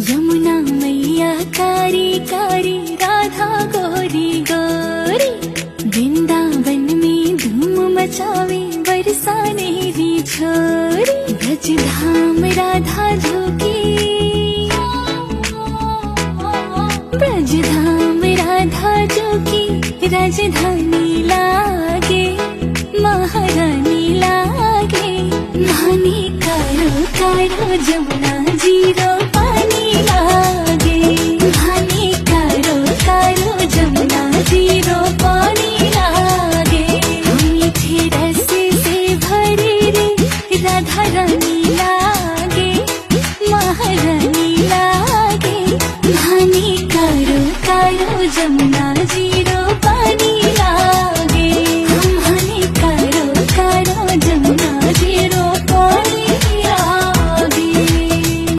यमुना मैया कारी कारी, राधा गोरी गोरी। वृंदावन में धूम मचावे, बरसाने री छोरी। ब्रज धाम राधा झोंकी, ब्रज धाम राधा झोंकी। राजधानी लागे, महारानी लागे। नानी कारो कारो जमुना जीरो पानी लागे। नानी कारो कारो जमुना जीरो पानी लागे। मीठे रस से भरे रे, राधा रानी लागे, महारानी लागे। नानी